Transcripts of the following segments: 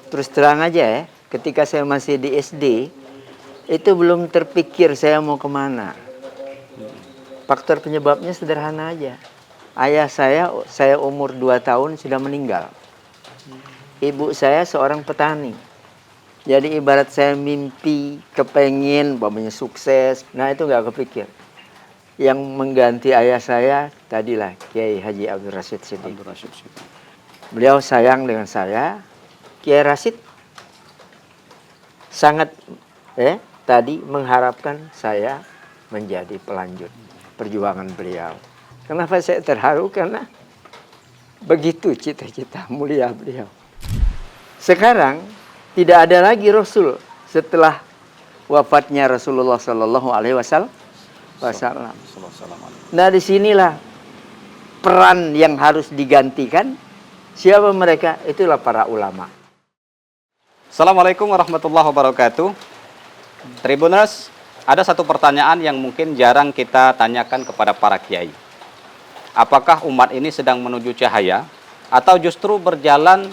terus terang aja ya, ketika saya masih di SD, itu belum terpikir saya mau kemana. Faktor penyebabnya sederhana aja. Ayah saya umur 2 tahun sudah meninggal. Ibu saya seorang petani. Jadi ibarat saya mimpi, kepengin, umpamanya sukses, nah itu nggak kepikir. Yang mengganti ayah saya tadilah Kiai Haji Abdul Rashid Siddiq. Beliau sayang dengan saya. Kiai Rashid sangat tadi mengharapkan saya menjadi pelanjut perjuangan beliau. Kenapa saya terharu? Karena begitu cita-cita mulia beliau. Sekarang tidak ada lagi Rasul setelah wafatnya Rasulullah Sallallahu Alaihi Wasallam. Nah, disinilah peran yang harus digantikan. Siapa mereka? Itulah para ulama. Assalamualaikum warahmatullahi wabarakatuh. Tribuners, ada satu pertanyaan yang mungkin jarang kita tanyakan kepada para kiai. Apakah umat ini sedang menuju cahaya atau justru berjalan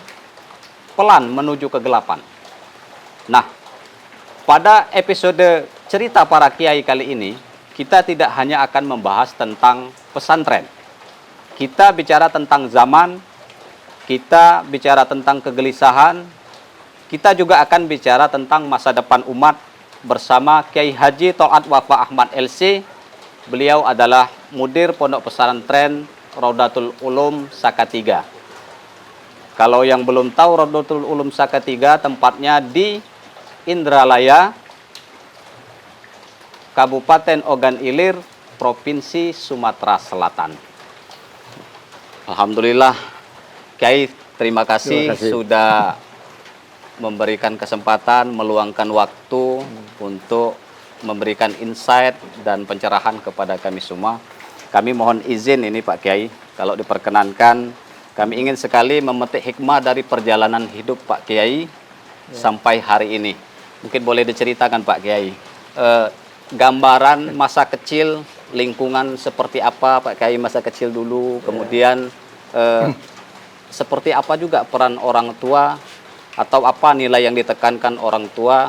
pelan menuju kegelapan? Nah, pada episode cerita para kiai kali ini, kita tidak hanya akan membahas tentang pesantren. Kita bicara tentang zaman, kita bicara tentang kegelisahan, kita juga akan bicara tentang masa depan umat bersama Kiai Haji Tholat Wafa Ahmad LC. Beliau adalah mudir Pondok Pesantren Raudatul Ulum Saka-3. Kalau yang belum tahu, Raudatul Ulum Saka-3 tempatnya di Indralaya, Kabupaten Ogan Ilir, Provinsi Sumatera Selatan. Alhamdulillah, Kiai, terima kasih sudah memberikan kesempatan, meluangkan waktu untuk memberikan insight dan pencerahan kepada kami semua. Kami mohon izin ini Pak Kiai, kalau diperkenankan, kami ingin sekali memetik hikmah dari perjalanan hidup Pak Kiai sampai hari ini. Mungkin boleh diceritakan Pak Kiai, gambaran masa kecil, lingkungan seperti apa Pak Kiai masa kecil dulu, kemudian seperti apa juga peran orang tua, atau apa nilai yang ditekankan orang tua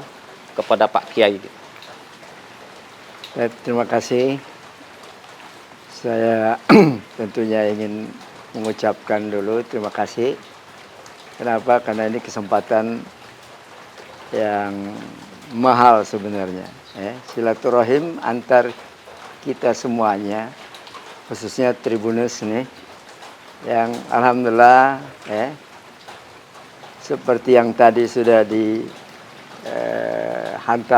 kepada Pak Kiai? Terima kasih. Saya tentunya ingin mengucapkan dulu terima kasih. Kenapa? Karena ini kesempatan yang mahal sebenarnya. Silaturahim antar kita semuanya, khususnya Tribuners nih, yang alhamdulillah seperti yang tadi sudah dihantar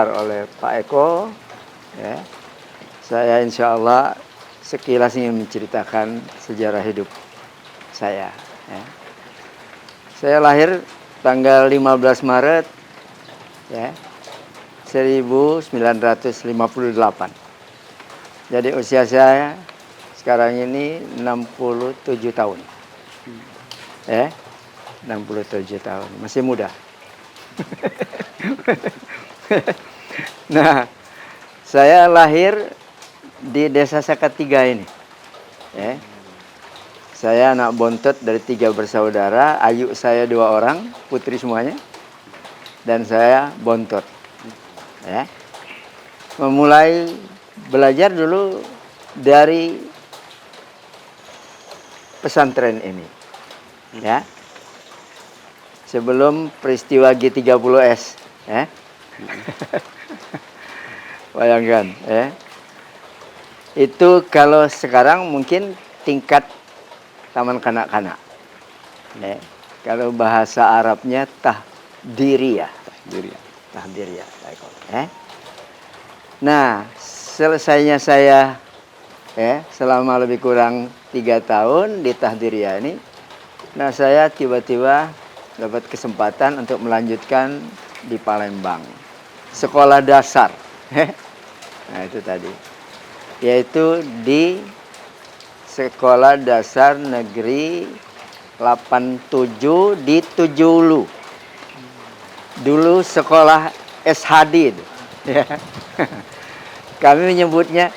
oleh Pak Eko, saya insya Allah sekilas ingin menceritakan sejarah hidup saya. Saya lahir tanggal 15 Maret 1958. Jadi usia saya sekarang ini 67 tahun. 67 tahun, masih muda. Nah, saya lahir di Desa Saka-3 ini. Saya anak bontot dari 3 bersaudara, ayu saya 2 orang, putri semuanya, dan saya bontot. Memulai belajar dulu dari pesantren ini. Sebelum peristiwa G30S, bayangkan, itu kalau sekarang mungkin tingkat taman kanak-kanak, kalau bahasa Arabnya tahdiriyah, Nah, selesainya saya, selama lebih kurang 3 tahun di tahdiriyah ini, nah saya tiba-tiba dapat kesempatan untuk melanjutkan di Palembang, sekolah dasar. Nah itu tadi, yaitu di Sekolah Dasar Negeri 87 di Tujulu. Dulu sekolah SHD itu. Kami menyebutnya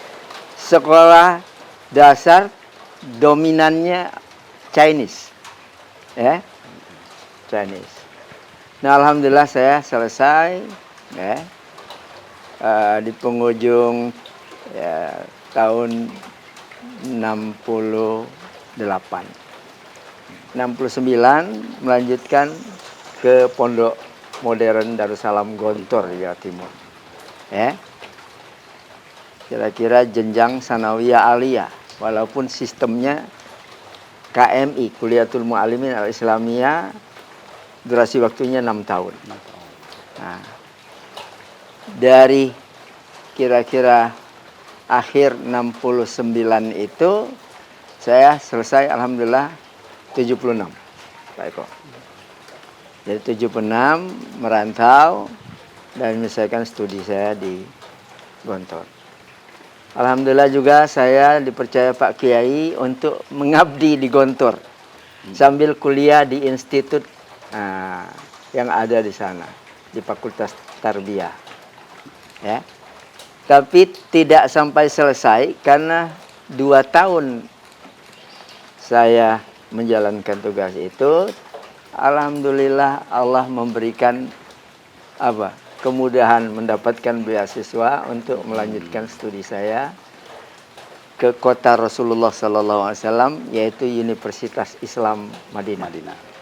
sekolah dasar dominannya Chinese. Chinese. Nah, alhamdulillah saya selesai, ya. Di penghujung ya, tahun 68. 69 melanjutkan ke Pondok Modern Darussalam Gontor, Jawa Timur. Ya. Kira-kira jenjang sanawiyah aliyah, walaupun sistemnya KMI, Kuliatul Mu'allimin Al-Islamiyah, durasi waktunya 6 tahun. Nah, dari kira-kira akhir 69 itu saya selesai alhamdulillah 76, Pak Eko. Jadi 76 merantau dan menyelesaikan studi saya di Gontor. Alhamdulillah juga saya dipercaya Pak Kiai untuk mengabdi di Gontor sambil kuliah di institut yang ada di sana, di Fakultas Tarbiyah. Ya. Tapi tidak sampai selesai karena 2 tahun saya menjalankan tugas itu, alhamdulillah Allah memberikan kemudahan mendapatkan beasiswa untuk melanjutkan studi saya ke kota Rasulullah SAW, yaitu Universitas Islam Madinah.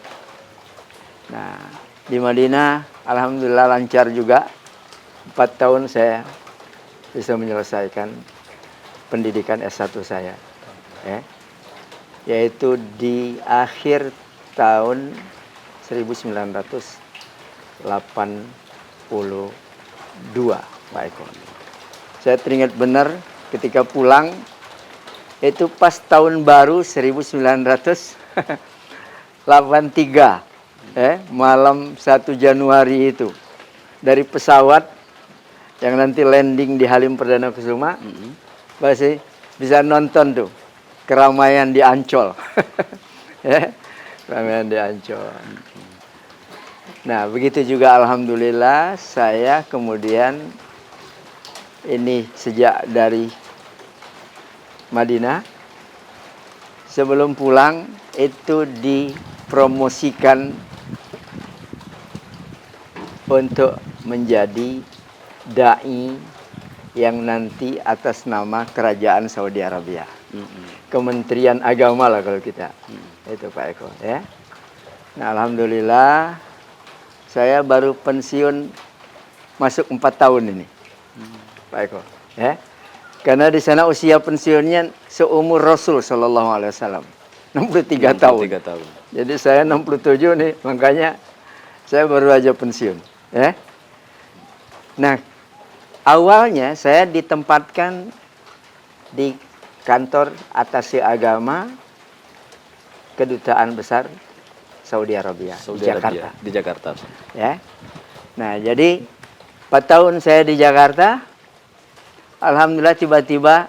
Nah, di Madinah alhamdulillah lancar juga. 4 tahun saya bisa menyelesaikan pendidikan S1 saya, ya. Yaitu di akhir tahun 1982, Pak Eko. Saya teringat benar ketika pulang, itu pas tahun baru 1983, malam 1 Januari itu. Dari pesawat yang nanti landing di Halim Perdana Kusuma, masih bisa nonton tuh keramaian di Ancol. Ya, keramaian di Ancol. Nah, begitu juga alhamdulillah saya kemudian ini sejak dari Madinah, sebelum pulang itu dipromosikan untuk menjadi dai yang nanti atas nama Kerajaan Saudi Arabia. Kementerian Agama lah kalau kita. Itu Pak Eko, ya. Nah, alhamdulillah saya baru pensiun masuk 4 tahun ini. Pak Eko, ya. Karena di sana usia pensiunnya seumur Rasul sallallahu alaihi wasallam. 63 tahun. Jadi saya 67 nih, makanya saya baru aja pensiun, ya. Nah, awalnya saya ditempatkan di kantor atase agama Kedutaan Besar Saudi Arabia di Jakarta. Di Jakarta. Ya. Nah, jadi 4 tahun saya di Jakarta, alhamdulillah tiba-tiba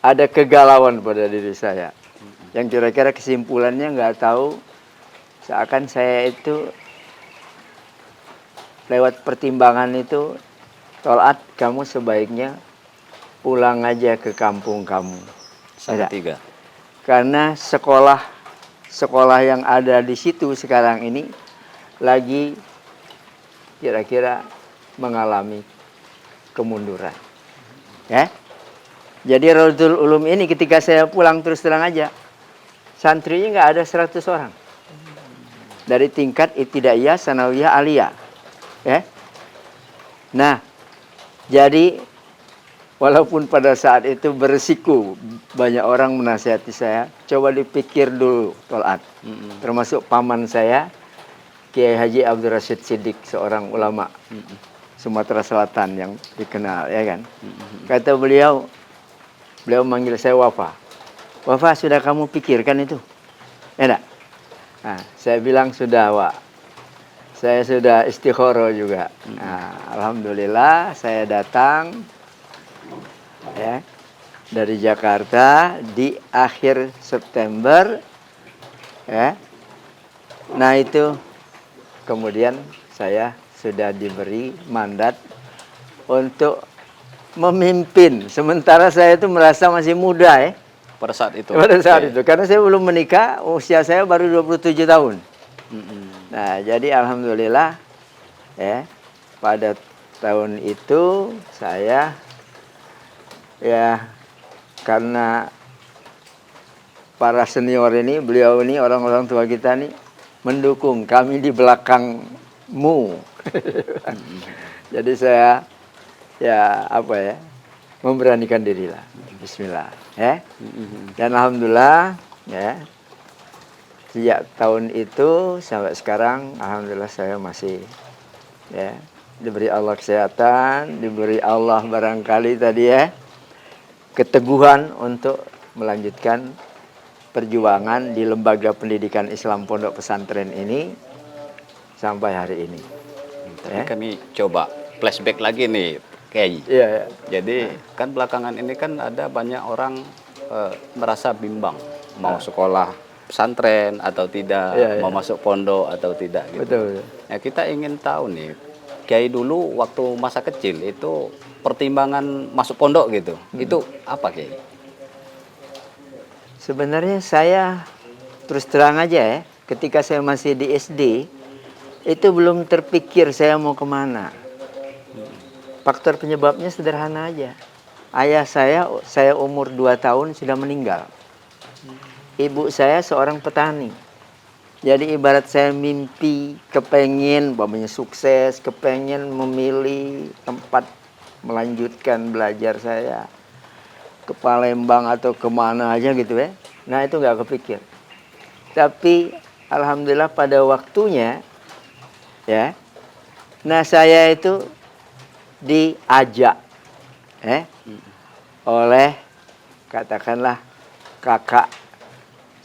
ada kegalauan pada diri saya. Yang kira-kira kesimpulannya nggak tahu, seakan saya itu lewat pertimbangan itu, Tol'at, kamu sebaiknya pulang aja ke kampung kamu. Salatiga. Karena sekolah yang ada di situ sekarang ini lagi kira-kira mengalami kemunduran. Ya. Jadi Raudhul Ulum ini ketika saya pulang, terus terang aja, santrinya nggak ada 100 orang. Dari tingkat ibtidaiyah, sanawiyah, aliyah. Ya. Nah, jadi walaupun pada saat itu beresiko, banyak orang menasihati saya, coba dipikir dulu, Tol'at. Termasuk paman saya, Kiai Haji Abdul Rashid Siddiq, seorang ulama Sumatera Selatan yang dikenal, ya kan. Kata beliau manggil saya Wafa. Wafa, sudah kamu pikirkan itu? Ya enggak? Nah, saya bilang sudah, Wak. Saya sudah istikharah juga. Nah, alhamdulillah saya datang, ya, dari Jakarta di akhir September, ya. Nah, itu kemudian saya sudah diberi mandat untuk memimpin. Sementara saya itu merasa masih muda, ya. Pada saat itu. Pada saat itu, karena saya belum menikah, usia saya baru 27 tahun. Nah, jadi alhamdulillah ya, pada tahun itu saya ya, karena para senior ini, beliau ini, orang-orang tua kita nih mendukung kami di belakangmu. Jadi saya ya apa ya, memberanikan diri lah. Bismillah ya. Dan alhamdulillah ya, sejak tahun itu sampai sekarang alhamdulillah saya masih ya diberi Allah kesehatan, diberi Allah barangkali tadi ya keteguhan untuk melanjutkan perjuangan di lembaga pendidikan Islam Pondok Pesantren ini sampai hari ini. Tapi kami coba flashback lagi nih, Kiai. Iya, ya. Jadi kan belakangan ini kan ada banyak orang merasa bimbang mau sekolah pesantren atau tidak, Iya, mau iya. masuk pondok atau tidak gitu. Betul, betul. Nah, kita ingin tahu nih, Kiai dulu waktu masa kecil itu pertimbangan masuk pondok gitu, itu apa Kiai? Sebenarnya saya terus terang aja ya, ketika saya masih di SD, itu belum terpikir saya mau kemana. Faktor penyebabnya sederhana aja. Ayah saya umur 2 tahun sudah meninggal. Ibu saya seorang petani. Jadi ibarat saya mimpi, kepengen, umpamanya sukses, kepengen memilih tempat melanjutkan belajar saya ke Palembang atau kemana aja gitu ya. Nah itu nggak kepikir. Tapi alhamdulillah pada waktunya ya, nah saya itu diajak oleh katakanlah kakak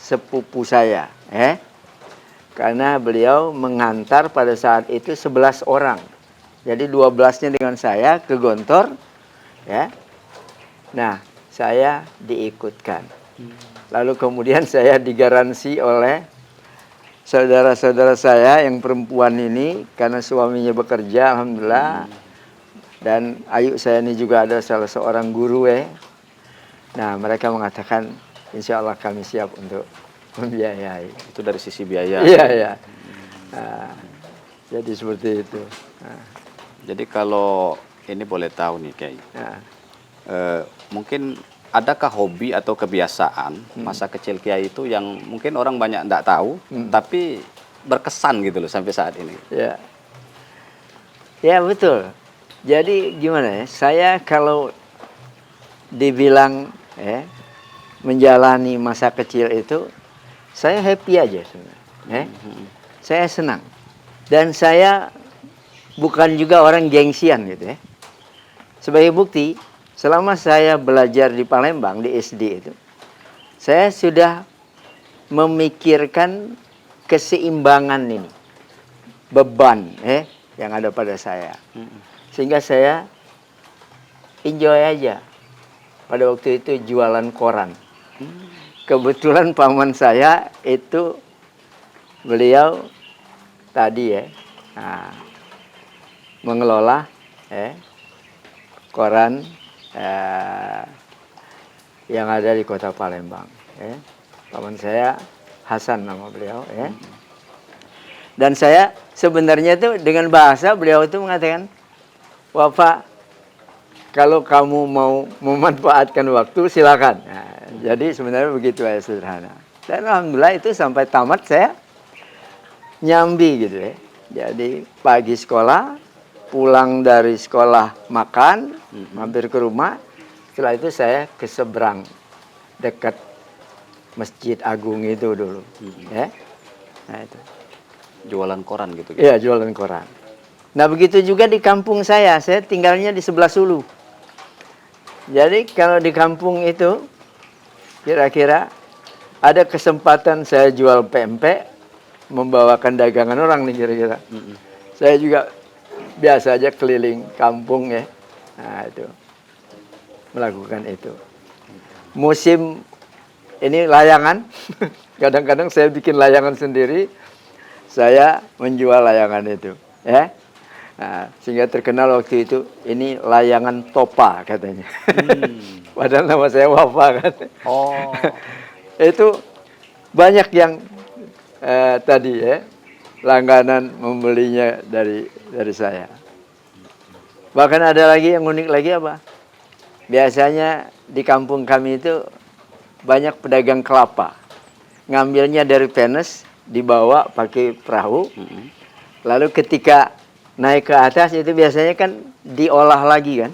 sepupu saya karena beliau mengantar pada saat itu 11 orang. Jadi 12-nya dengan saya ke Gontor ya. Nah, saya diikutkan. Lalu kemudian saya digaransi oleh saudara-saudara saya yang perempuan ini karena suaminya bekerja alhamdulillah. Dan ayu saya ini juga ada salah seorang guru Nah, mereka mengatakan insya Allah kami siap untuk membiayai. Itu dari sisi biaya. Iya, iya. Nah, jadi seperti itu. Nah, Jadi kalau ini boleh tahu nih Kiai, nah. Mungkin adakah hobi atau kebiasaan masa kecil Kiai itu yang mungkin orang banyak tidak tahu, tapi berkesan gitu loh sampai saat ini? Ya, ya betul. Jadi gimana ya? Saya kalau dibilang menjalani masa kecil itu, saya happy aja sebenarnya. Saya senang. Dan saya bukan juga orang gengsian gitu ya. Sebagai bukti, selama saya belajar di Palembang, di SD itu, saya sudah memikirkan keseimbangan ini. Beban yang ada pada saya. Sehingga saya enjoy aja. Pada waktu itu jualan koran. Kebetulan paman saya itu, beliau tadi mengelola koran yang ada di kota Palembang. Paman saya Hasan nama beliau. Dan saya sebenarnya itu dengan bahasa beliau itu mengatakan, "Wah Pak, kalau kamu mau memanfaatkan waktu silakan." Nah, jadi sebenarnya begitu aja sederhana. Dan alhamdulillah itu sampai tamat saya nyambi gitu ya. Jadi pagi sekolah, pulang dari sekolah makan, mampir ke rumah. Setelah itu saya ke seberang dekat Masjid Agung itu dulu. Nah itu. Jualan koran gitu. Iya, jualan koran. Nah begitu juga di kampung saya tinggalnya di sebelah Sulu. Jadi kalau di kampung itu kira-kira ada kesempatan saya jual pempek, membawakan dagangan orang nih kira-kira. Saya juga biasa aja keliling kampung ya. Nah itu, melakukan itu. Musim ini layangan, kadang-kadang saya bikin layangan sendiri, saya menjual layangan itu. Nah, sehingga terkenal waktu itu, ini layangan Topa katanya. Padahal nama saya Wafa kan. Oh. Itu banyak yang tadi langganan membelinya dari saya. Bahkan ada lagi yang unik lagi apa? Biasanya di kampung kami itu banyak pedagang kelapa. Ngambilnya dari Penes, dibawa pakai perahu. Lalu ketika naik ke atas itu biasanya kan diolah lagi kan.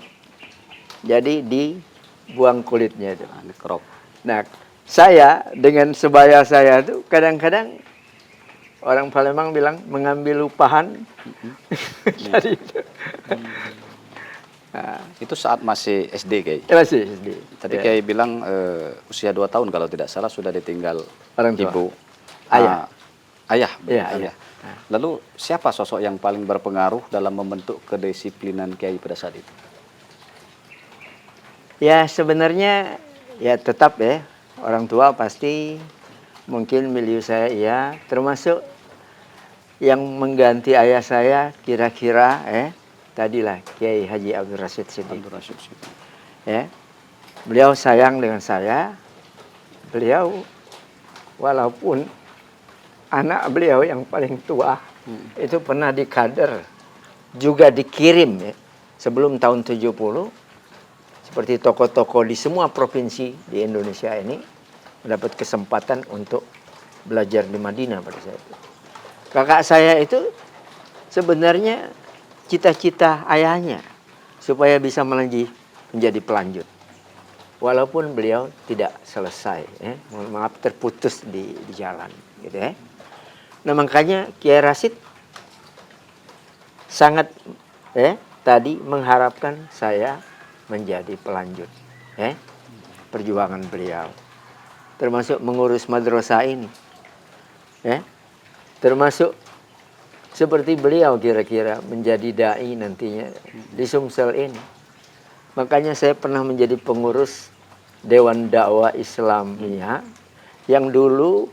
Jadi dibuang kulitnya itu. Dikerok. Nah, saya dengan sebaya saya itu kadang-kadang orang Palembang bilang mengambil lupahan. Jadi itu. Nah, Itu saat masih SD, Kiai. masih SD. Tadi Ya. Kiai bilang usia 2 tahun kalau tidak salah sudah ditinggal Orang tua. ibu. Ayah. Ayah. Iya, ayah. ayah. Lalu siapa sosok yang paling berpengaruh dalam membentuk kedisiplinan Kiai pada saat itu? Ya sebenarnya ya tetap ya orang tua pasti mungkin milieu saya ya, termasuk yang mengganti ayah saya kira-kira tadilah Kiai Haji Abdul Rashid Siddiq. Abdul Rashid Siddiq. Ya. Beliau sayang dengan saya. Beliau walaupun anak beliau yang paling tua itu pernah dikader juga dikirim ya, sebelum tahun 70 seperti tokoh-tokoh di semua provinsi di Indonesia ini mendapat kesempatan untuk belajar di Madinah pada saat itu. Kakak saya itu sebenarnya cita-cita ayahnya supaya bisa menjadi pelanjut. Walaupun beliau tidak selesai, maaf terputus di jalan, gitu ya. Nah makanya Kiai Rashid sangat tadi mengharapkan saya menjadi pelanjut perjuangan beliau, termasuk mengurus madrasah ini, termasuk seperti beliau kira-kira menjadi dai nantinya di Sumsel ini. Makanya saya pernah menjadi pengurus Dewan Dakwah Islamiyah yang dulu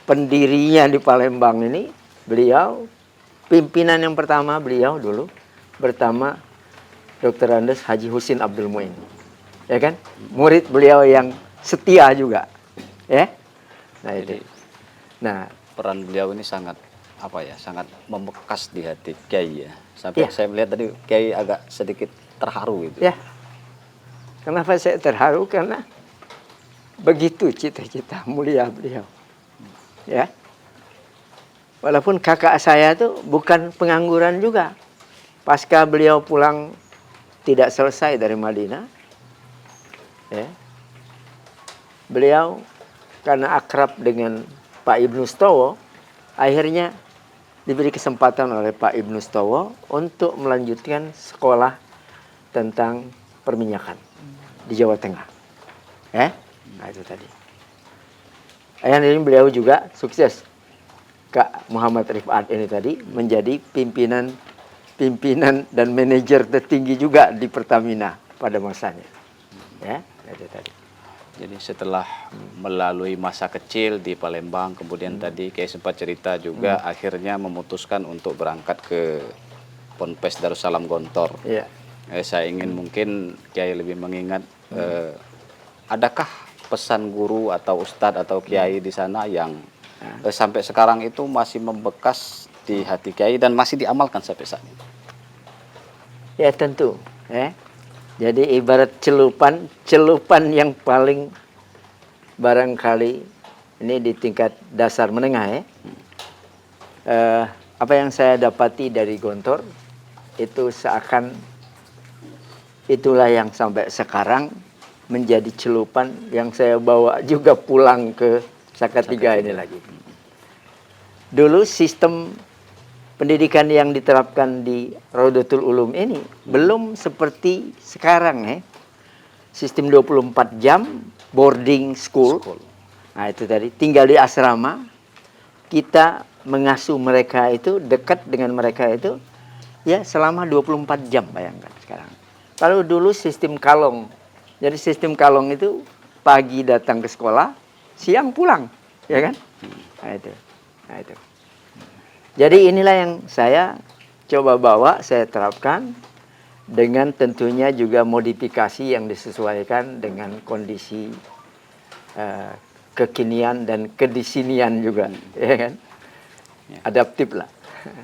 pendirinya di Palembang ini beliau, pimpinan yang pertama beliau dulu pertama Dr. Andes Haji Husin Abdul Muin, ya kan? Murid beliau yang setia juga, ya. Nah itu. Nah Peran beliau ini sangat sangat membekas di hati Kiai ya. Sampai saya melihat tadi Kiai agak sedikit terharu gitu. ya, kenapa saya terharu? Karena begitu cita-cita mulia beliau, ya. Walaupun kakak saya tuh bukan pengangguran juga. Pasca beliau pulang tidak selesai dari Madinah, ya, beliau karena akrab dengan Pak Ibnu Stowo, akhirnya diberi kesempatan oleh Pak Ibnu Stowo untuk melanjutkan sekolah tentang perminyakan di Jawa Tengah. Nah itu tadi. Akhirnya beliau juga sukses. Kak Muhammad Rifat ini tadi menjadi pimpinan dan manajer tertinggi juga di Pertamina pada masanya. Ya, itu tadi. Jadi setelah melalui masa kecil di Palembang, kemudian tadi Kiai sempat cerita juga akhirnya memutuskan untuk berangkat ke Ponpes Darussalam Gontor. Iya. Saya ingin mungkin Kiai lebih mengingat, adakah pesan guru atau ustadz atau Kiai di sana yang sampai sekarang itu masih membekas di hati Kiai dan masih diamalkan sampai saat ini? Ya tentu, Jadi ibarat celupan yang paling barangkali ini di tingkat dasar menengah apa yang saya dapati dari Gontor itu seakan itulah yang sampai sekarang menjadi celupan yang saya bawa juga pulang ke Salatiga ini lagi. Dulu sistem pendidikan yang diterapkan di Raudatul Ulum ini belum seperti sekarang Sistem 24 jam boarding school. Nah itu tadi tinggal di asrama. Kita mengasuh mereka itu dekat dengan mereka itu ya selama 24 jam bayangkan sekarang. Kalau dulu sistem kalong. Jadi sistem kalong itu pagi datang ke sekolah, siang pulang, ya kan? Nah itu. Jadi inilah yang saya coba bawa, saya terapkan dengan tentunya juga modifikasi yang disesuaikan dengan kondisi kekinian dan kedisinian juga, ya kan? Ya. adaptif lah.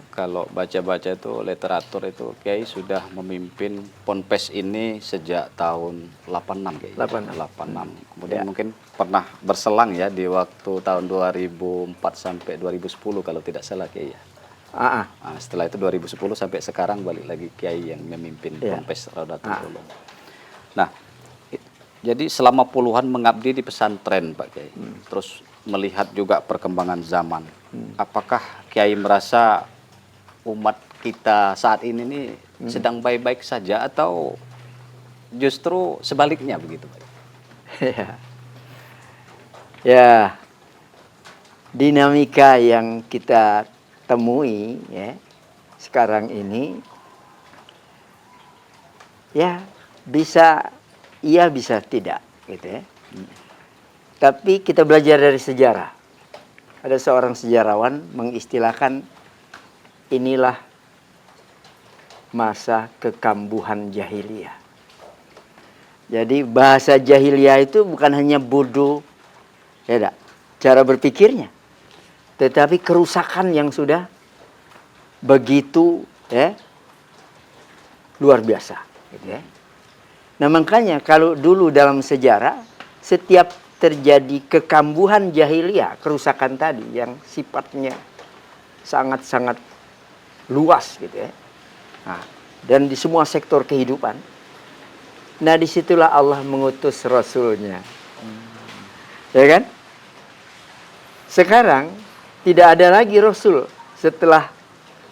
Kalau baca-baca itu literatur itu Kiai sudah memimpin Ponpes ini sejak tahun 86 Kiai. 86. 86. Kemudian Ya. mungkin pernah berselang ya di waktu tahun 2004 sampai 2010 kalau tidak salah Kiai ya. Ah, ah. Nah, setelah itu 2010 sampai sekarang balik lagi Kiai yang memimpin Ya. Ponpes Raudatul Ulum. Nah, jadi selama puluhan mengabdi di pesantren Pak Kiai. Terus melihat juga perkembangan zaman. Apakah Kiai merasa umat kita saat ini nih sedang baik-baik saja atau justru sebaliknya begitu Pak? Ya. Ya, dinamika yang kita temui ya sekarang ini ya bisa iya bisa tidak gitu ya. Tapi kita belajar dari sejarah. Ada seorang sejarawan mengistilahkan inilah masa kekambuhan jahiliyah. Jadi bahasa jahiliyah itu bukan hanya bodoh, ya dak, cara berpikirnya, tetapi kerusakan yang sudah begitu ya luar biasa. Gitu ya. Nah makanya kalau dulu dalam sejarah setiap terjadi kekambuhan jahiliyah, kerusakan tadi yang sifatnya sangat-sangat luas gitu ya. Nah, dan di semua sektor kehidupan. Nah disitulah Allah mengutus Rasulnya. Ya kan? Sekarang tidak ada lagi Rasul setelah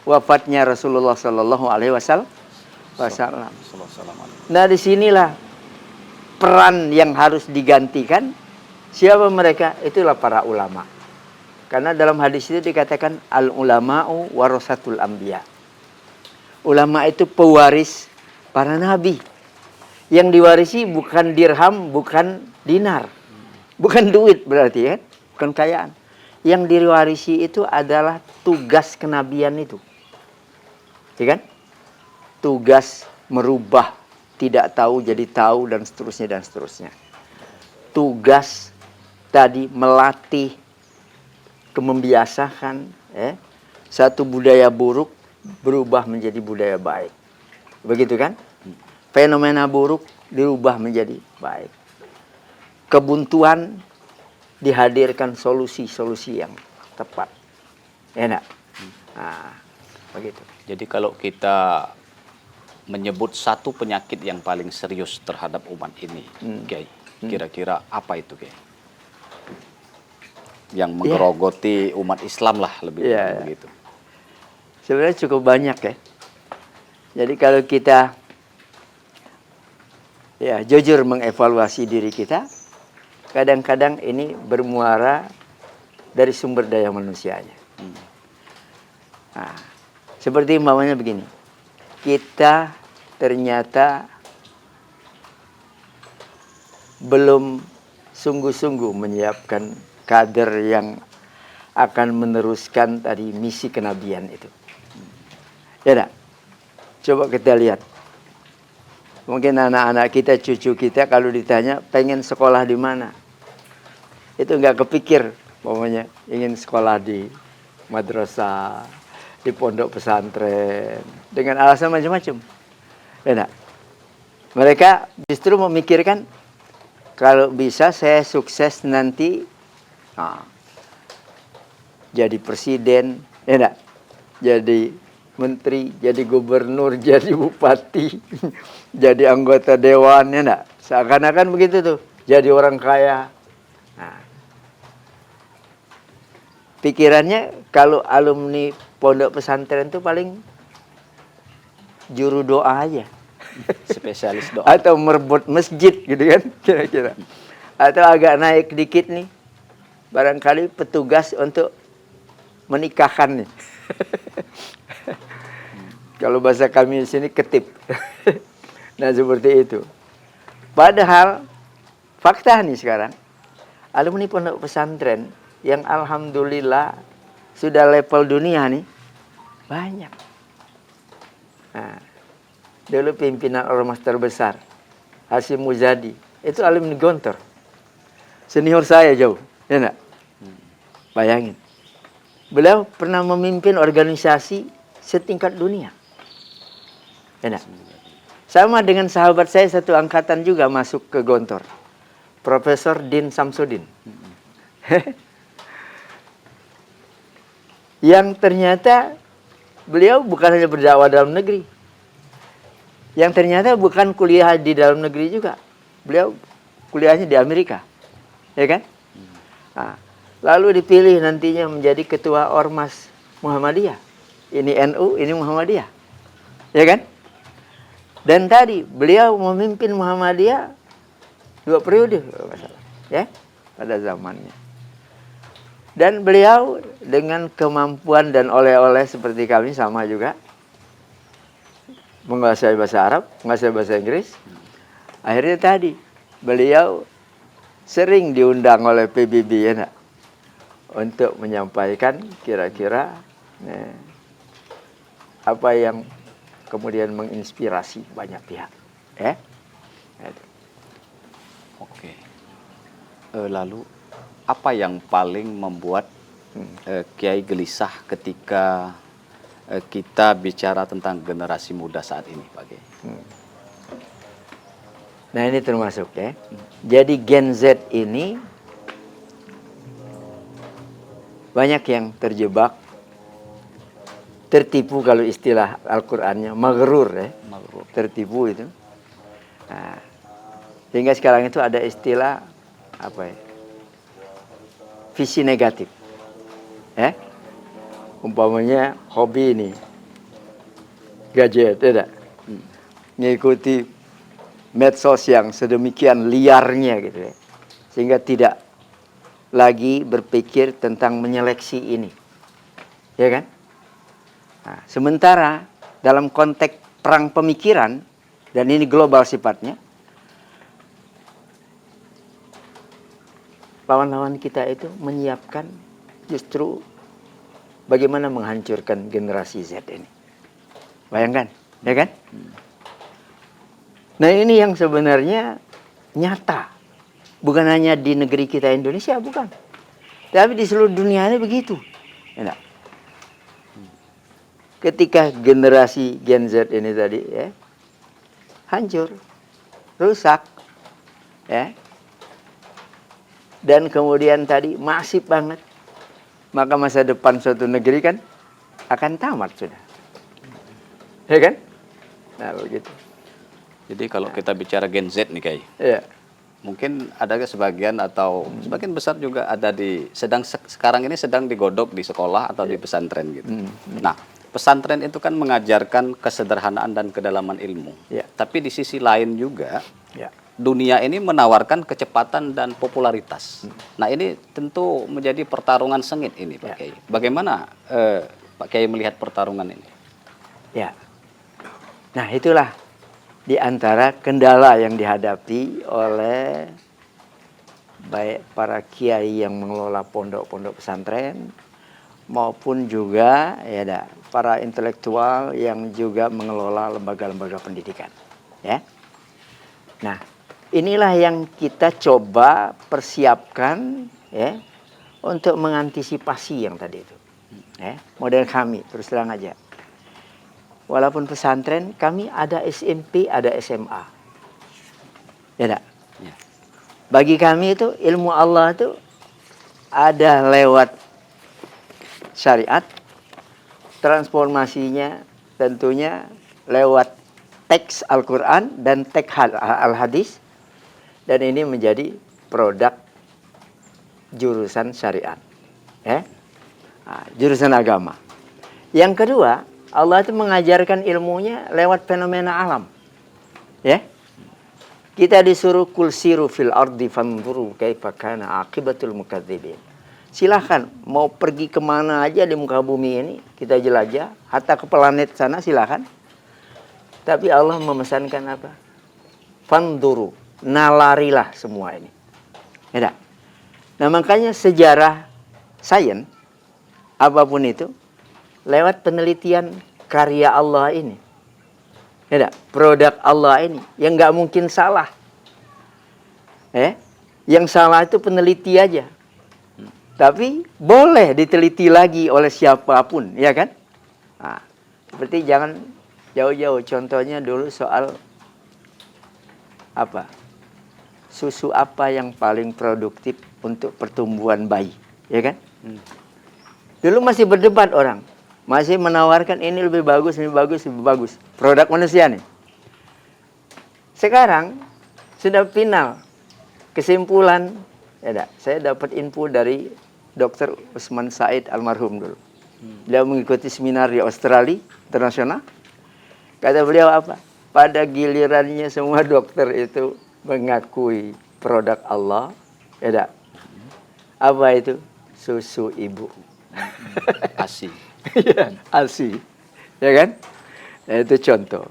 wafatnya Rasulullah Sallallahu Alaihi Wasallam. Nah disinilah peran yang harus digantikan. Siapa mereka? Itulah para ulama. Karena dalam hadis itu dikatakan al ulama'u warasatul anbiya. Ulama itu pewaris para nabi. Yang diwarisi bukan dirham, bukan dinar. Bukan duit berarti ya, bukan kekayaan. Yang diwarisi itu adalah tugas kenabian itu. Ya kan? Tugas merubah tidak tahu jadi tahu dan seterusnya dan seterusnya. Tugas tadi melatih, membiasakan satu budaya buruk berubah menjadi budaya baik. Begitu kan? Fenomena buruk dirubah menjadi baik. Kebuntuan dihadirkan solusi-solusi yang tepat. Enak. Nah, begitu. Jadi kalau kita menyebut satu penyakit yang paling serius terhadap umat ini, Kiai, kira-kira apa itu Kiai? Yang menggerogoti umat Islam lah lebih begitu. Sebenarnya cukup banyak ya. Jadi kalau kita ya jujur mengevaluasi diri kita, kadang-kadang ini bermuara dari sumber daya manusianya. Nah, seperti umpamanya begini, kita ternyata belum sungguh-sungguh menyiapkan kader yang akan meneruskan tadi misi kenabian itu. Ya dah. Coba kita lihat. Mungkin anak-anak kita, cucu kita kalau ditanya pengen sekolah di mana, itu nggak kepikir, pokoknya ingin sekolah di madrasah, di pondok pesantren, dengan alasan macam-macam. Ya, mereka justru memikirkan kalau bisa saya sukses nanti jadi presiden, ya, jadi menteri, jadi gubernur, jadi bupati, jadi anggota dewan, ya enggak? Seakan-akan begitu tuh, jadi orang kaya. Nah, pikirannya kalau alumni pondok pesantren itu paling juru doa aja. Spesialis doa. Atau merebut masjid gitu kan, kira-kira. Atau agak naik dikit nih, barangkali petugas untuk menikahkan nih. Kalau bahasa kami di sini ketip. Nah seperti itu. Padahal fakta nih sekarang, alumni pondok pesantren yang alhamdulillah sudah level dunia nih banyak. Nah, dulu pimpinan ormas terbesar Hasyim Muzadi itu alumni Gontor, senior saya jauh, ya enggak? Bayangin. Beliau pernah memimpin organisasi setingkat dunia. Enak. Sama dengan sahabat saya satu angkatan juga masuk ke Gontor. Profesor Din Samsudin. Yang ternyata beliau bukan hanya berdakwah dalam negeri. Yang ternyata bukan kuliah di dalam negeri juga. Beliau kuliahnya di Amerika. Ya kan? Nah, lalu dipilih nantinya menjadi ketua Ormas Muhammadiyah. Ini NU, ini Muhammadiyah. Ya kan? Dan tadi beliau memimpin Muhammadiyah 2 periode, ya, pada zamannya. Dan beliau dengan kemampuan dan oleh-oleh seperti kami sama juga, menguasai bahasa Arab, menguasai bahasa Inggris. Akhirnya tadi beliau sering diundang oleh PBB ya, untuk menyampaikan kira-kira apa yang kemudian menginspirasi banyak pihak. Oke. Lalu apa yang paling membuat Kiai gelisah ketika kita bicara tentang generasi muda saat ini, Pak Kiai? Nah ini termasuk ya. Jadi Gen Z ini banyak yang terjebak, tertipu kalau istilah Al-Qur'annya, maghrur ya. Maghrur. Tertipu itu. Nah, sehingga sekarang itu ada istilah apa ya? Visi negatif. Umpamanya hobi ini gadget, tidak? Ngikuti medsos yang sedemikian liarnya gitu ya. Sehingga tidak lagi berpikir tentang menyeleksi ini. Ya kan? Nah, sementara dalam konteks perang pemikiran, dan ini global sifatnya, lawan-lawan kita itu menyiapkan justru bagaimana menghancurkan generasi Z ini. Bayangkan, ya kan? Nah ini yang sebenarnya nyata. Bukan hanya di negeri kita Indonesia, bukan. Tapi di seluruh dunia ini begitu. Enak. Ketika generasi Gen Z ini tadi ya, hancur, rusak, ya, dan kemudian tadi masif banget, maka masa depan suatu negeri kan akan tamat sudah. Ya kan? Nah begitu. Jadi kalau kita bicara Gen Z nih, Kiai. Ya. Mungkin ada sebagian atau sebagian besar juga ada sekarang ini sedang digodok di sekolah atau di pesantren gitu. Nah, pesantren itu kan mengajarkan kesederhanaan dan kedalaman ilmu. Ya. Tapi di sisi lain juga Ya. dunia ini menawarkan kecepatan dan popularitas. Nah, ini tentu menjadi pertarungan sengit ini, Pak Kiai. Bagaimana Pak Kiai melihat pertarungan ini? Ya. Nah, itulah di antara kendala yang dihadapi oleh baik para kiai yang mengelola pondok-pondok pesantren maupun juga ya para intelektual yang juga mengelola lembaga-lembaga pendidikan, ya. Nah, inilah yang kita coba persiapkan ya untuk mengantisipasi yang tadi itu. Ya, model kami terus terang aja. Walaupun pesantren, kami ada SMP, ada SMA. Ya tak? Ya. Bagi kami itu ilmu Allah itu ada lewat syariat, transformasinya tentunya lewat teks Al-Quran dan teks Al-Hadis. Dan ini menjadi produk jurusan syariat. Ya? Nah, jurusan agama. Yang kedua, Allah itu mengajarkan ilmunya lewat fenomena alam. Ya. Kita disuruh kul siru fil ardi fanzuru kaifa kana aqibatul mukadzibin. Silahkan mau pergi kemana aja di muka bumi ini, kita jelajah, hatta ke planet sana silahkan. Tapi Allah memesankan apa? Fanzuru, nalarilah semua ini. Ya. Nah, makanya sejarah sains apapun itu lewat penelitian karya Allah ini. Ya, produk Allah ini yang nggak mungkin salah. Yang salah itu peneliti aja. Tapi boleh diteliti lagi oleh siapapun, ya kan? Nah, seperti jangan jauh-jauh. Contohnya dulu soal apa? Susu apa yang paling produktif untuk pertumbuhan bayi, ya kan? Dulu masih berdebat orang, masih menawarkan ini lebih bagus, lebih bagus, lebih bagus. Produk manusia nih. Sekarang sudah final kesimpulan. Ya, saya dapat info dari Dr. Usman Said almarhum dulu. Beliau mengikuti seminar di Australia internasional. Kata beliau apa? Pada gilirannya semua dokter itu mengakui produk Allah. Ya, apa itu? Susu ibu. ASI. Ya, ASI. Ya kan? Nah, itu contoh.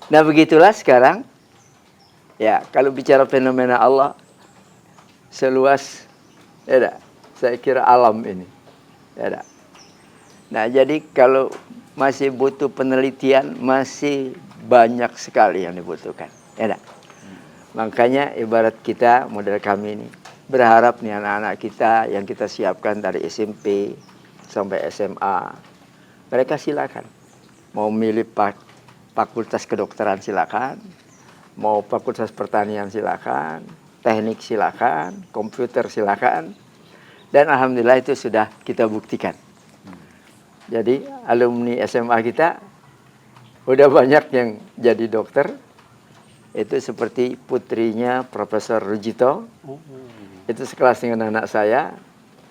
Nah, begitulah sekarang. Ya, kalau bicara fenomena Allah seluas, ya, saya kira alam ini. Ya, nah, jadi kalau masih butuh penelitian, masih banyak sekali yang dibutuhkan. Ya, makanya ibarat kita, model kami ini, berharap nih anak-anak kita yang kita siapkan dari SMP sampai SMA, mereka silakan. Mau milih fakultas kedokteran silakan, mau fakultas pertanian silakan, teknik silakan, komputer silakan. Dan alhamdulillah itu sudah kita buktikan. Jadi alumni SMA kita udah banyak yang jadi dokter. Itu seperti putrinya Profesor Rujito. Itu sekelas dengan anak saya.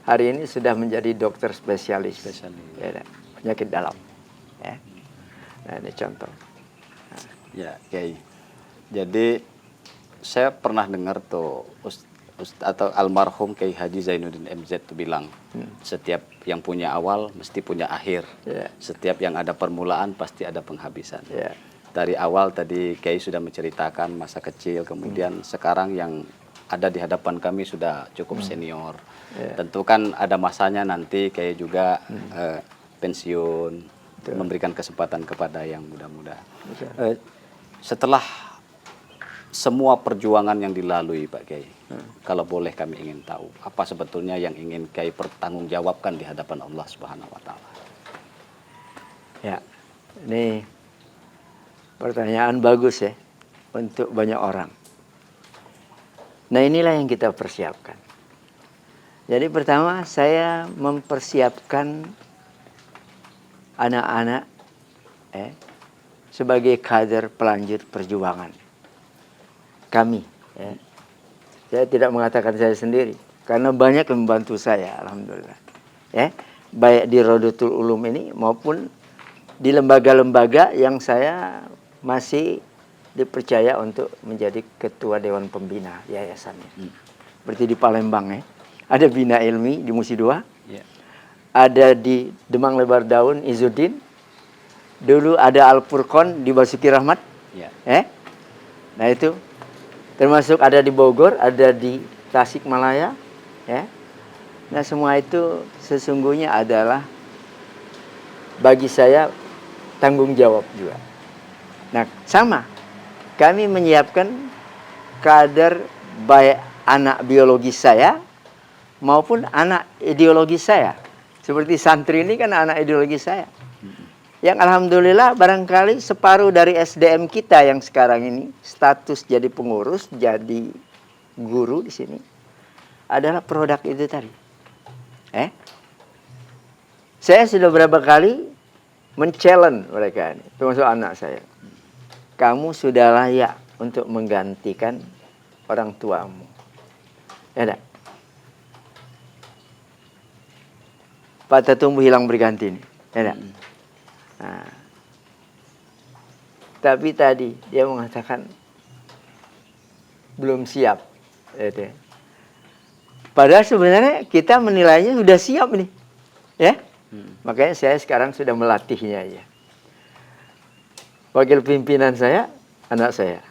Hari ini sudah menjadi dokter spesialis. Ya, penyakit dalam. Ya. Nah, ini contoh. Ya, Kiai. Jadi saya pernah dengar tuh atau almarhum Kiai Haji Zainuddin MZ tuh bilang, setiap yang punya awal mesti punya akhir. Yeah. Setiap yang ada permulaan pasti ada penghabisan. Yeah. Dari awal tadi Kiai sudah menceritakan masa kecil, kemudian sekarang yang ada di hadapan kami sudah cukup senior. Yeah. Tentu kan ada masanya nanti Kiai juga pensiun, memberikan kesempatan kepada yang muda-muda. Setelah semua perjuangan yang dilalui Pak Kiai, kalau boleh kami ingin tahu, apa sebetulnya yang ingin Kiai pertanggungjawabkan di hadapan Allah Subhanahu wa Ta'ala? Ya, ini pertanyaan bagus ya untuk banyak orang. Nah, inilah yang kita persiapkan. Jadi pertama saya mempersiapkan anak-anak sebagai kader pelanjut perjuangan kami. Ya. Saya tidak mengatakan saya sendiri, karena banyak yang membantu saya, alhamdulillah. Ya, baik di Rodotul Ulum ini maupun di lembaga-lembaga yang saya masih dipercaya untuk menjadi ketua Dewan Pembina yayasannya. Seperti di Palembang ya, ada Bina Ilmi di Musi II, ada di Demang Lebar Daun Izzuddin, dulu ada Al Furqon di Basuki Rahmat. Nah itu termasuk ada di Bogor, ada di Tasikmalaya, ya. Nah semua itu sesungguhnya adalah bagi saya tanggung jawab juga. Nah sama, kami menyiapkan kader baik anak biologis saya maupun anak ideologis saya. Seperti santri ini kan anak ideologis saya. Yang alhamdulillah barangkali separuh dari SDM kita yang sekarang ini status jadi pengurus, jadi guru di sini adalah produk itu tadi. Saya sudah berapa kali men-challenge mereka ini, termasuk anak saya. Kamu sudah layak untuk menggantikan orang tuamu. Ya tak? Patah tumbuh hilang berganti ini. Ya tak? Nah, tapi tadi dia mengatakan belum siap. Padahal sebenarnya kita menilainya sudah siap nih, ya. Makanya saya sekarang sudah melatihnya ya. Wakil pimpinan saya, anak saya.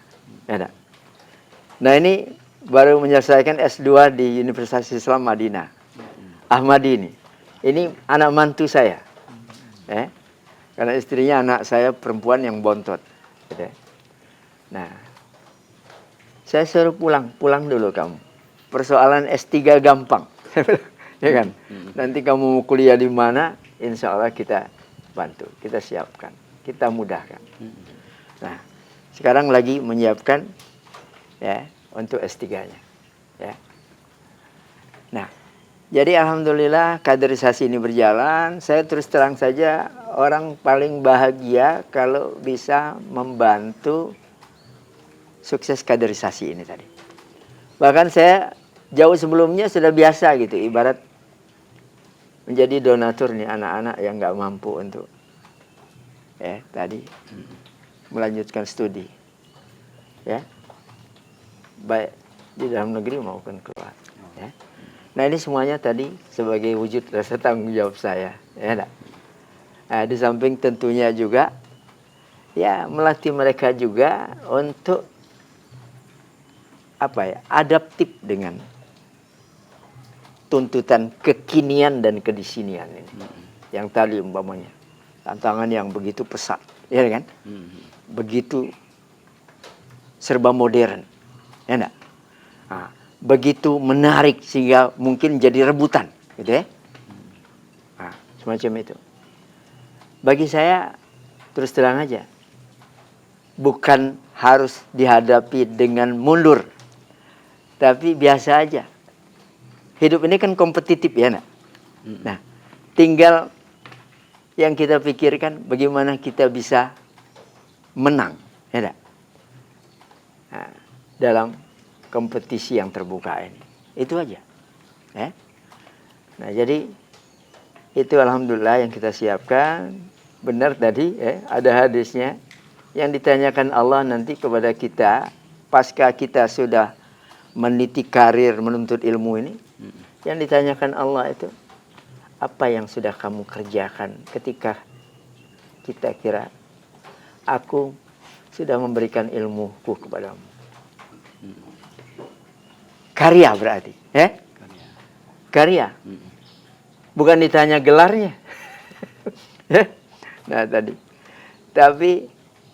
Ya, nah ini baru menyelesaikan S2 di Universitas Islam Madinah. Ahmadi ini. Ini anak mantu saya. Karena istrinya anak saya perempuan yang bontot. Nah, saya suruh pulang dulu kamu. Persoalan S3 gampang. ya kan? Nanti kamu mau kuliah di mana, insya Allah kita bantu, kita siapkan, kita mudahkan. Nah, sekarang lagi menyiapkan ya untuk S3-nya. Ya. Nah, jadi alhamdulillah kaderisasi ini berjalan. Saya terus terang saja orang paling bahagia kalau bisa membantu sukses kaderisasi ini tadi. Bahkan saya jauh sebelumnya sudah biasa gitu, ibarat menjadi donatur nih anak-anak yang nggak mampu untuk tadi melanjutkan studi, ya, baik di dalam negeri maupun keluar. Ya. Nah ini semuanya tadi sebagai wujud rasa tanggung jawab saya, ya. Nah, di samping tentunya juga, ya melatih mereka juga untuk adaptif dengan tuntutan kekinian dan kedisinian ini. Yang tadi umpamanya tantangan yang begitu pesat, ya kan? Begitu serba modern, ya enggak? Nah, begitu menarik sehingga mungkin jadi rebutan, gitu ya? Nah, semacam itu. Bagi saya terus terang aja, bukan harus dihadapi dengan mundur, tapi biasa aja. Hidup ini kan kompetitif ya, nak. Nah, tinggal yang kita pikirkan bagaimana kita bisa menang, ya nak. Nah, dalam kompetisi yang terbuka ini, itu aja. Ya. Nah, jadi itu alhamdulillah yang kita siapkan. Benar tadi, ada hadisnya yang ditanyakan Allah nanti kepada kita pasca kita sudah meniti karir menuntut ilmu ini. Yang ditanyakan Allah itu, apa yang sudah kamu kerjakan ketika kita kira aku sudah memberikan ilmuku kepadamu. Karya berarti, ya? Karya. Bukan ditanya gelarnya. Nah tadi. Tapi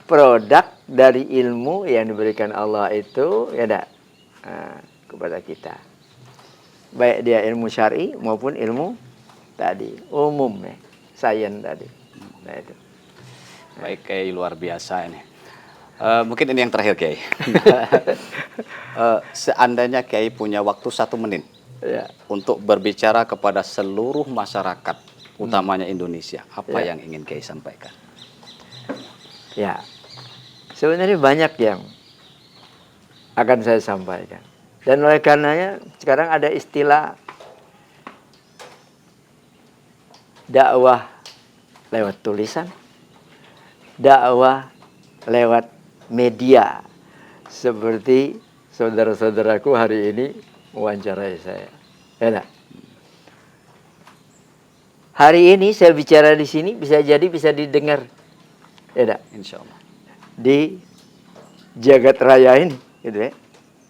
produk dari ilmu yang diberikan Allah itu ya kepada kita. Baik dia ilmu syar'i maupun ilmu tadi umum ya, sains tadi. Nah itu. Baik, Kiai, luar biasa ini. Mungkin ini yang terakhir, Kiai. Seandainya Kiai punya waktu 1 menit Ya. untuk berbicara kepada seluruh masyarakat, utamanya Indonesia, apa yang ingin Kiai sampaikan? Ya, sebenarnya banyak yang akan saya sampaikan. Dan oleh karenanya sekarang ada istilah dakwah lewat tulisan, dakwah lewat media. Seperti saudara-saudaraku hari ini mewawancarai saya. Ya, nah. Hari ini saya bicara di sini bisa jadi bisa didengar. Ya, nah. Insya Allah. Di jagat raya ini, gitu ya.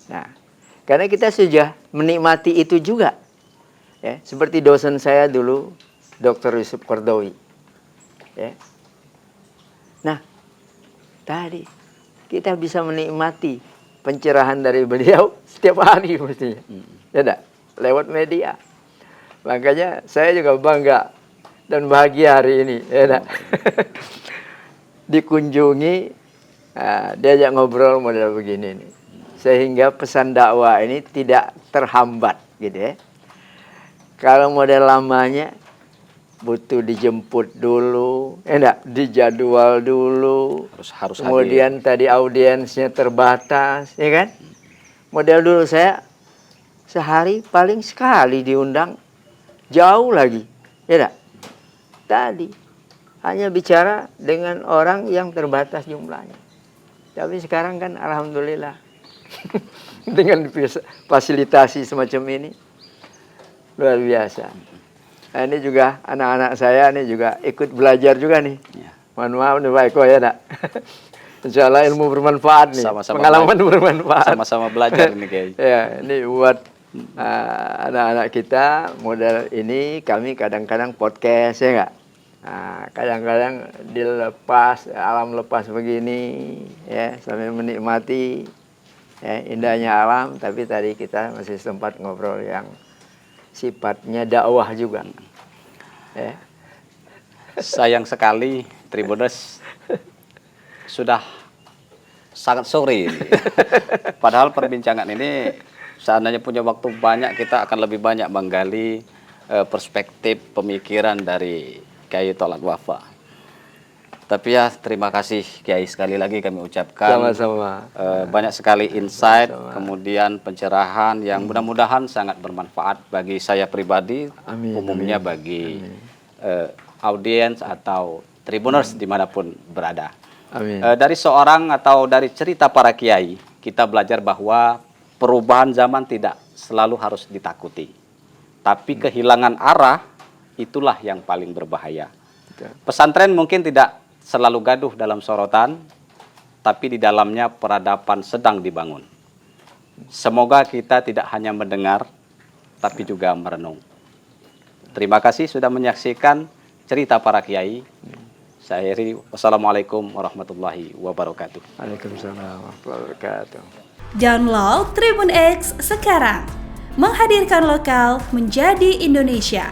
Nah, karena kita sudah menikmati itu juga, ya. Seperti dosen saya dulu, Dr. Yusuf Qardawi, ya. Nah, tadi kita bisa menikmati pencerahan dari beliau setiap hari mestinya, ya, lewat media. Makanya saya juga bangga dan bahagia hari ini, ya, dikunjungi, diajak ngobrol model begini nih. Sehingga pesan dakwah ini tidak terhambat gitu ya. Kalau model lamanya butuh dijemput dulu, dijadwal dulu. Harus Kemudian hadir. tadi audiensnya terbatas, ya kan? Model dulu saya sehari paling sekali diundang, jauh lagi, ya. Tadi hanya bicara dengan orang yang terbatas jumlahnya. Tapi sekarang kan alhamdulillah dengan fasilitasi semacam ini luar biasa. Nah, ini juga anak-anak saya ini juga ikut belajar juga nih. Ya. Mohon maaf nih Pak Eko ya, nak. Insya Allah ilmu bermanfaat nih. Sama-sama Pengalaman bermanfaat. Sama-sama belajar ini, Kiai. Ya, ini buat anak-anak kita model ini kami kadang-kadang podcast ya enggak. Nah, kadang-kadang dilepas alam lepas begini ya sambil menikmati ya, indahnya alam, tapi tadi kita masih sempat ngobrol yang sifatnya dakwah juga. Ya. Sayang sekali Tribuners sudah sangat sore ini. Padahal perbincangan ini seandainya punya waktu banyak, kita akan lebih banyak menggali perspektif pemikiran dari Kiai Tolak Wafa. Tapi ya terima kasih Kiai, sekali lagi kami ucapkan. Sama-sama. Banyak sekali insight, kemudian pencerahan yang mudah-mudahan sangat bermanfaat bagi saya pribadi, umumnya bagi audiens atau Tribuners dimanapun berada. Amin. Dari seorang atau dari cerita para kiai, kita belajar bahwa perubahan zaman tidak selalu harus ditakuti. Tapi kehilangan arah itulah yang paling berbahaya. Pesantren mungkin tidak selalu gaduh dalam sorotan, tapi di dalamnya peradaban sedang dibangun. Semoga kita tidak hanya mendengar, tapi juga merenung. Terima kasih sudah menyaksikan cerita para kiai. Saya akhiri, wassalamualaikum warahmatullahi wabarakatuh. Waalaikumsalam warahmatullahi wabarakatuh. Download Tribun X sekarang. Menghadirkan lokal menjadi Indonesia.